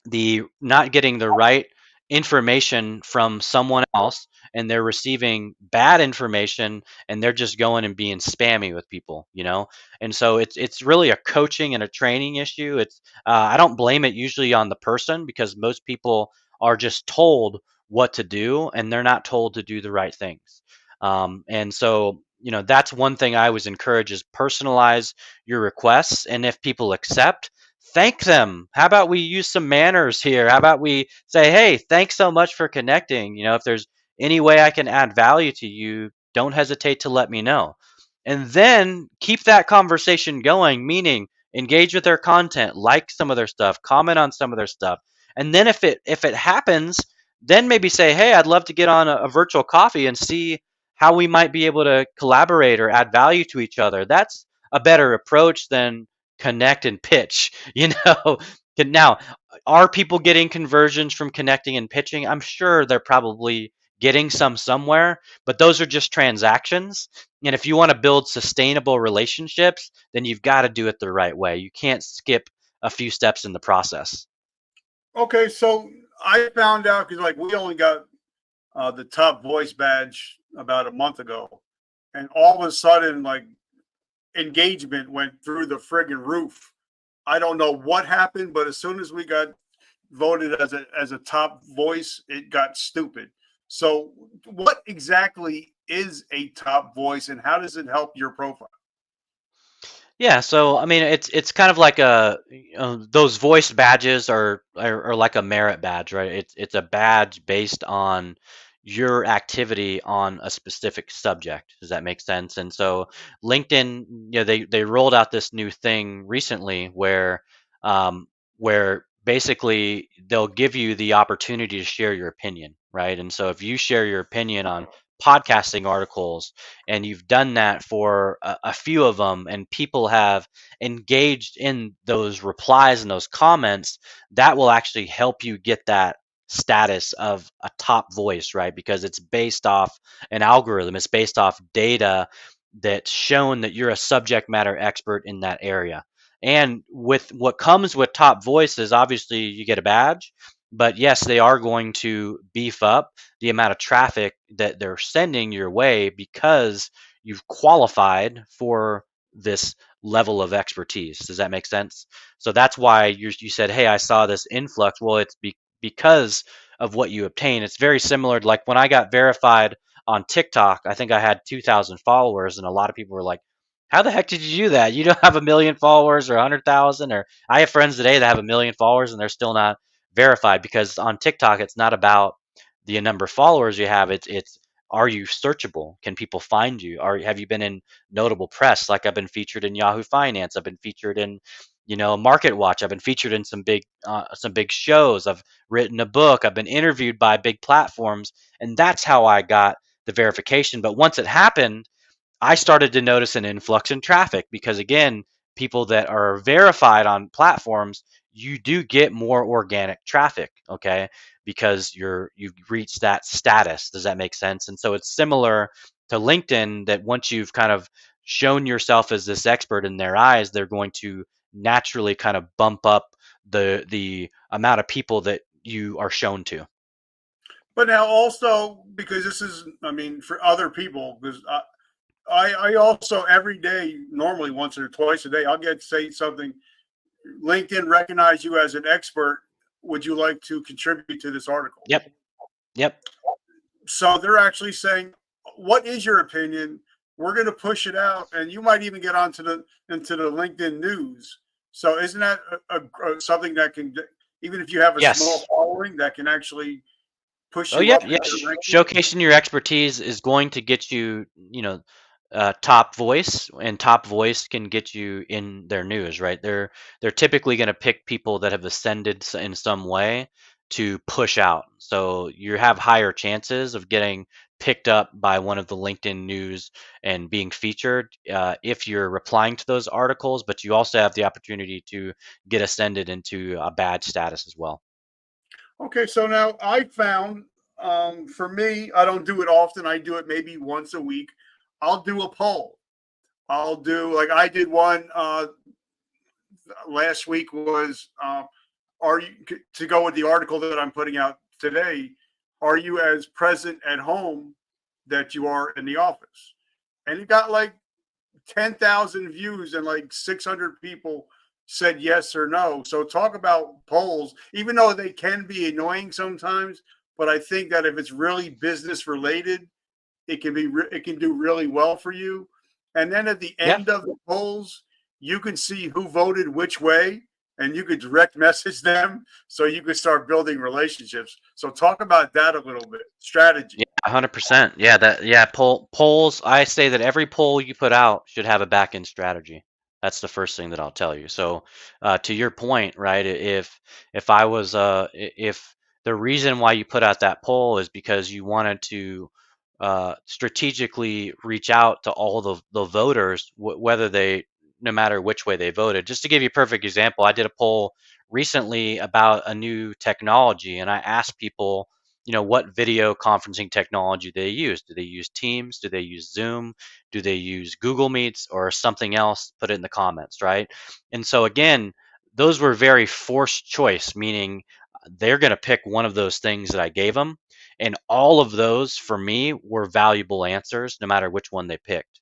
the not getting the right information from someone else, and they're receiving bad information, and they're just going and being spammy with people. And so it's really a coaching and a training issue. It's I don't blame it usually on the person, because most people are just told what to do, and they're not told to do the right things. And so that's one thing I always encourage, is personalize your requests, and if people accept, thank them. How about we use some manners here? How about we say, hey, thanks so much for connecting. If there's any way I can add value to you, don't hesitate to let me know. And then keep that conversation going, meaning engage with their content, like some of their stuff, comment on some of their stuff. And then if it happens, then maybe say, hey, I'd love to get on a virtual coffee and see how we might be able to collaborate or add value to each other. That's a better approach than connect and pitch. Now, are people getting conversions from connecting and pitching? I'm sure they're probably getting some somewhere, but those are just transactions. And if you want to build sustainable relationships, then you've got to do it the right way. You can't skip a few steps in the process. Okay, so I found out because like we only got the top voice badge about a month ago, and all of a sudden, like engagement went through the friggin' roof. I don't know what happened, but as soon as we got voted as a top voice, it got stupid. So, what exactly is a top voice, and how does it help your profile? Yeah, so I mean, it's kind of like those voice badges are like a merit badge, right? It's a badge based on your activity on a specific subject. Does that make sense? And so LinkedIn, they rolled out this new thing recently where basically they'll give you the opportunity to share your opinion, right? And so if you share your opinion on podcasting articles, and you've done that for a few of them, and people have engaged in those replies and those comments, that will actually help you get that status of a top voice, right? Because it's based off an algorithm, it's based off data that's shown that you're a subject matter expert in that area. And with what comes with top voice is obviously you get a badge, but yes, they are going to beef up the amount of traffic that they're sending your way, because you've qualified for this level of expertise. Does that make sense? So that's why you said, hey, I saw this influx. Well, it's because of what you obtain. It's very similar to like when I got verified on TikTok. I think I had 2,000 followers, and a lot of people were like, how the heck did you do that? You don't have a million followers or 100,000. Or I have friends today that have a million followers and they're still not verified, because on TikTok it's not about the number of followers you have. It's are you searchable? Can people find you? Have you been in notable press? Like I've been featured in Yahoo Finance. I've been featured in Market Watch. I've been featured in some big shows. I've written a book. I've been interviewed by big platforms, and that's how I got the verification. But once it happened, I started to notice an influx in traffic, because again, people that are verified on platforms, you do get more organic traffic, okay? Because you've reached that status. Does that make sense? And so it's similar to LinkedIn, that once you've kind of shown yourself as this expert in their eyes, they're going to naturally kind of bump up the amount of people that you are shown to. But now also because this is, I mean, for other people, because I also every day, normally once or twice a day, I'll get say something. LinkedIn recognize you as an expert. Would you like to contribute to this article? Yep. Yep. So they're actually saying, what is your opinion? We're going to push it out, and you might even get onto the into the LinkedIn news. So isn't that something that can, even if you have a small Yes. following, that can actually push Oh you yeah, up yeah. into the rankings? Showcasing your expertise is going to get you, top voice, and top voice can get you in their news, right? They're typically going to pick people that have ascended in some way to push out. So you have higher chances of getting picked up by one of the LinkedIn news and being featured if you're replying to those articles, but you also have the opportunity to get ascended into a badge status as well. Okay, so now I found, for me, I don't do it often. I do it maybe once a week. I'll do a poll. I'll do like I did one last week was are you to go with the article that I'm putting out today? Are you as present at home that you are in the office? And it got like 10,000 views and like 600 people said yes or no. So talk about polls, even though they can be annoying sometimes, but I think that if it's really business related, it can do really well for you. And then at the Yeah. end of the polls, you can see who voted which way, and you could direct message them so you could start building relationships. So talk about that a little bit. Yeah, Strategy. 100%. Yeah, polls. I say that every poll you put out should have a back end strategy. That's the first thing that I'll tell you. So, to your point, right? If I was if the reason why you put out that poll is because you wanted to strategically reach out to all the voters, whether they, no matter which way they voted. Just to give you a perfect example, I did a poll recently about a new technology, and I asked people, what video conferencing technology they use. Do they use Teams? Do they use Zoom? Do they use Google Meets or something else? Put it in the comments, right? And so again, those were very forced choice, meaning they're going to pick one of those things that I gave them. And all of those for me were valuable answers, no matter which one they picked,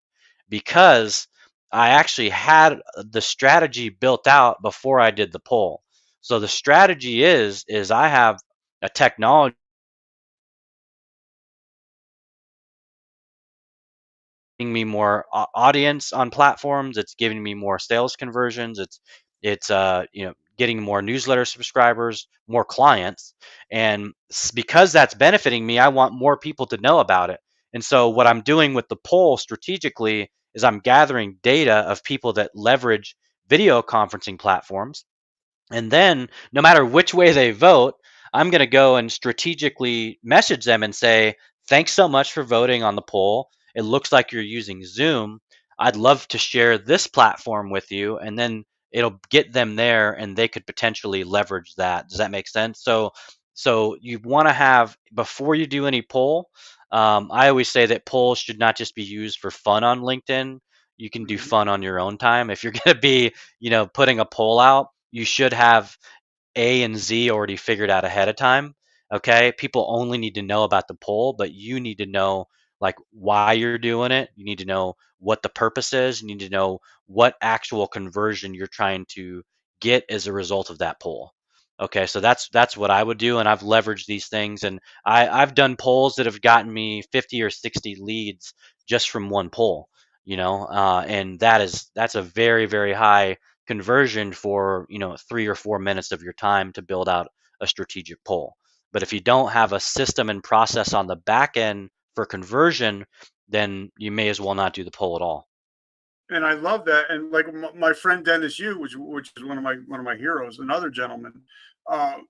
because I actually had the strategy built out before I did the poll. So the strategy is I have a technology giving me more audience on platforms. It's giving me more sales conversions. It's getting more newsletter subscribers, more clients, and because that's benefiting me, I want more people to know about it. And so what I'm doing with the poll strategically is I'm gathering data of people that leverage video conferencing platforms, and then, no matter which way they vote, I'm going to go and strategically message them and say, thanks so much for voting on the poll. It looks like you're using Zoom. I'd love to share this platform with you. And then it'll get them there and they could potentially leverage that. Does that make sense? So you want to have, before you do any poll, I always say that polls should not just be used for fun on LinkedIn. You can do Mhm. fun on your own time. If you're going to be, putting a poll out, you should have A and Z already figured out ahead of time. Okay. People only need to know about the poll, but you need to know like why you're doing it. You need to know what the purpose is. You need to know what actual conversion you're trying to get as a result of that poll. Okay, so that's what I would do, and I've leveraged these things, and I've done polls that have gotten me 50 or 60 leads just from one poll. And that's a very, very high conversion for 3 or 4 minutes of your time to build out a strategic poll. But if you don't have a system and process on the back end for conversion, then you may as well not do the poll at all. And I love that. And like my friend Dennis Yu, which is one of my heroes, another gentleman,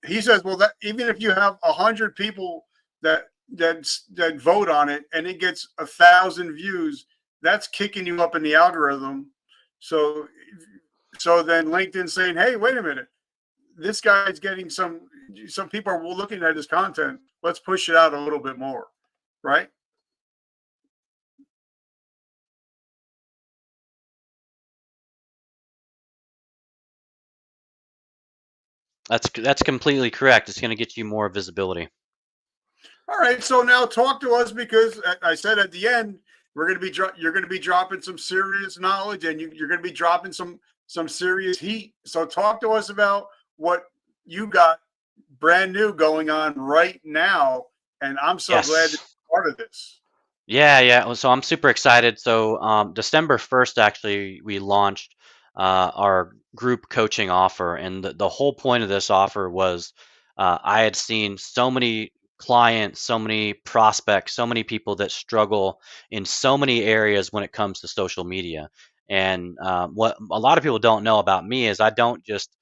he says, well, that even if you have 100 people that vote on it and it gets 1,000 views, that's kicking you up in the algorithm. So so then LinkedIn saying, hey, wait a minute, this guy's getting some people are looking at his content. Let's push it out a little bit more, right? That's completely correct. It's going to get you more visibility. All right, so now talk to us because I said at the end we're going to be you're going to be dropping some serious knowledge and you're going to be dropping some serious heat. So talk to us about what you got brand new going on right now, and I'm so glad to Yes. be part of this. Yeah, yeah. So I'm super excited. So December 1st, actually, we launched our group coaching offer. And the whole point of this offer was I had seen so many clients, so many prospects, so many people that struggle in so many areas when it comes to social media. And what a lot of people don't know about me is I don't just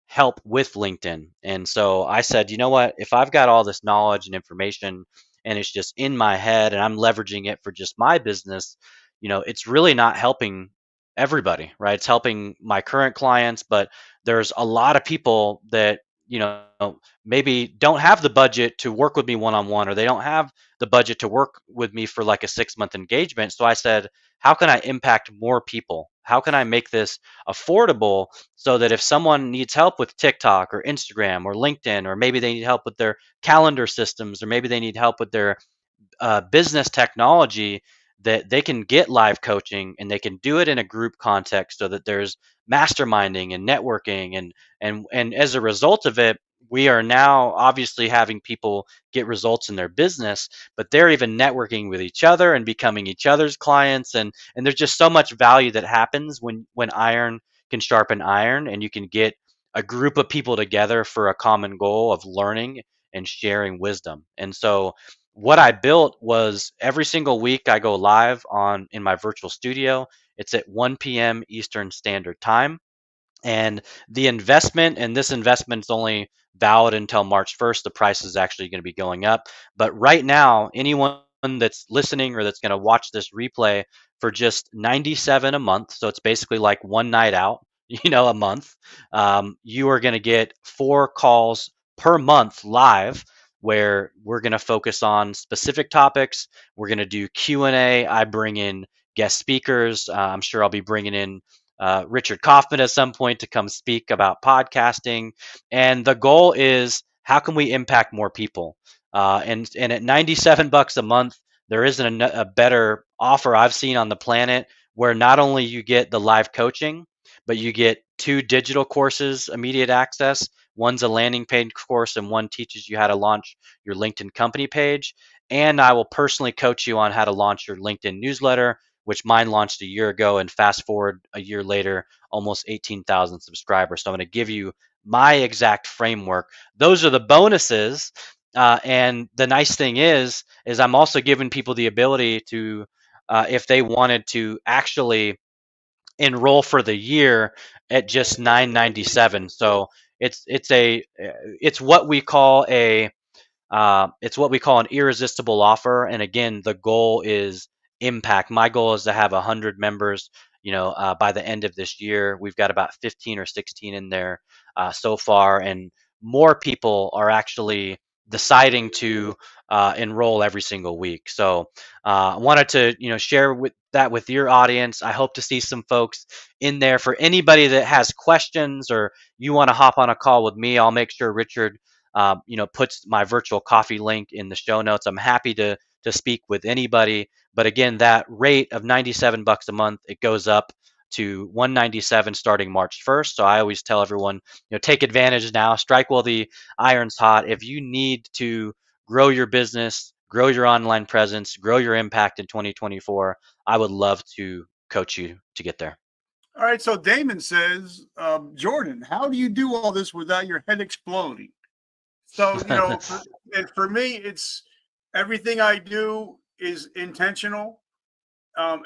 help with LinkedIn. And so I said, you know what? If I've got all this knowledge and information and it's just in my head and I'm leveraging it for just my business, it's really not helping everybody, right? It's helping my current clients, but there's a lot of people that, you know, maybe don't have the budget to work with me one on one, or they don't have the budget to work with me for like a 6 month engagement. So I said, how can I impact more people? How can I make this affordable so that if someone needs help with TikTok or Instagram or LinkedIn, or maybe they need help with their calendar systems, or maybe they need help with their business technology, that they can get live coaching and they can do it in a group context so that there's masterminding and networking, and as a result of it, we are now obviously having people get results in their business, but they're even networking with each other and becoming each other's clients, and there's just so much value that happens when iron can sharpen iron, and you can get a group of people together for a common goal of learning and sharing wisdom. And so what I built was every single week I go live on in my virtual studio. It's at 1 p.m. Eastern Standard Time. And the investment, and this investment is only valid until March 1st. The price is actually going to be going up. But right now, anyone that's listening or that's going to watch this replay for just 97 a month, so it's basically like one night out, a month, you are going to get 4 calls per month live where we're going to focus on specific topics. We're going to do Q&A. I bring in guest speakers. I'm sure I'll be bringing in Richard Kaufman at some point to come speak about podcasting. And the goal is, how can we impact more people? And at $97 a month, there isn't a better offer I've seen on the planet, where not only you get the live coaching, but you get 2 digital courses, immediate access. One's a landing page course, and one teaches you how to launch your LinkedIn company page. And I will personally coach you on how to launch your LinkedIn newsletter, which mine launched a year ago, and fast forward a year later, almost 18,000 subscribers. So I'm going to give you my exact framework. Those are the bonuses. And the nice thing is I'm also giving people the ability to, if they wanted to actually enroll for the year at just 997. So it's what we call an irresistible offer. And again, the goal is impact. My goal is to have 100 members, by the end of this year. We've got about 15 or 16 in there so far, and more people are actually deciding to enroll every single week. So I wanted to, share with your audience. I hope to see some folks in there. For anybody that has questions, or you want to hop on a call with me, I'll make sure Richard puts my virtual coffee link in the show notes. I'm happy to speak with anybody. But again, that rate of $97 a month, it goes up to 197 starting March 1st. So I always tell everyone, take advantage now, strike while the iron's hot. If you need to grow your business, grow your online presence, grow your impact in 2024, I would love to coach you to get there. All right. So Damon says, Jordan, how do you do all this without your head exploding? So, for me, it's everything I do is intentional.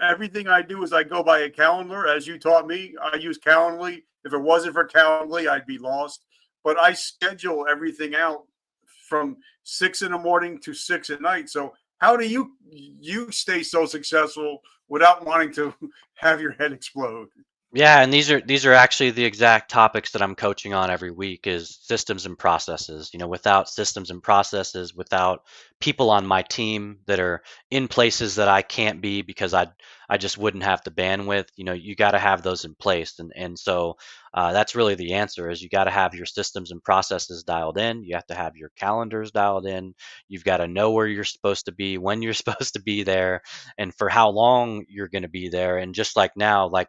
Everything I do is I go by a calendar, as you taught me. I use Calendly. If it wasn't for Calendly, I'd be lost. But I schedule everything out from 6 in the morning to 6 at night. So how do you stay so successful without wanting to have your head explode? Yeah, and these are actually the exact topics that I'm coaching on every week, is systems and processes. Without systems and processes, without people on my team that are in places that I can't be because I just wouldn't have the bandwidth. You got to have those in place, and so that's really the answer. Is you got to have your systems and processes dialed in. You have to have your calendars dialed in. You've got to know where you're supposed to be, when you're supposed to be there, and for how long you're going to be there. And just like now, like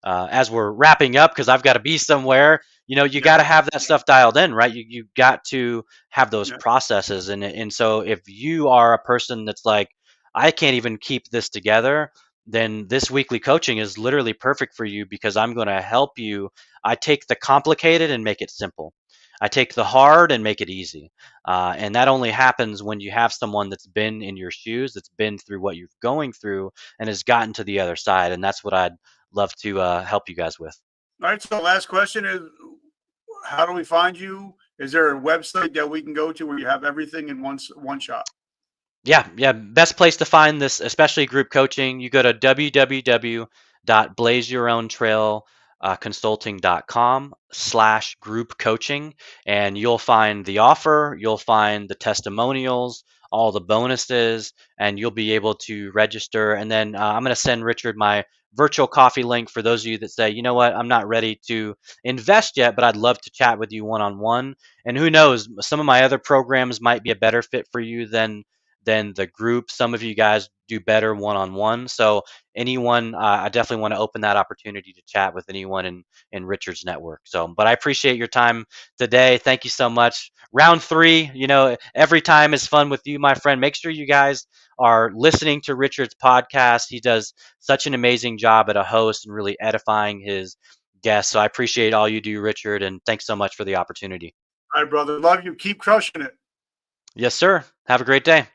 as we're wrapping up, because I've got to be somewhere, you Yeah, got to have that stuff dialed in, right? You got to have those yeah. processes. And so if you are a person that's like, I can't even keep this together, then this weekly coaching is literally perfect for you, because I'm going to help you. I take the complicated and make it simple. I take the hard and make it easy. And that only happens when you have someone that's been in your shoes, that's been through what you're going through, and has gotten to the other side. And that's what I'd love to help you guys with. All right. So last question is, how do we find you? Is there a website that we can go to where you have everything in one shot? Yeah. Best place to find this, especially group coaching, you go to www.blazeyourowntrailconsulting.com/group coaching, and you'll find the offer, you'll find the testimonials, all the bonuses, and you'll be able to register. And then I'm going to send Richard my virtual coffee link for those of you that say, you know what, I'm not ready to invest yet, but I'd love to chat with you one on one. And who knows, some of my other programs might be a better fit for you than the group. Some of you guys do better one on one. So anyone, I definitely want to open that opportunity to chat with anyone in Richard's network. So, but I appreciate your time today. Thank you so much. Round three, every time is fun with you, my friend. Make sure you guys are listening to Richard's podcast. He does such an amazing job at a host and really edifying his guests. So I appreciate all you do, Richard, and thanks so much for the opportunity. All right, brother. Love you. Keep crushing it. Yes, sir. Have a great day.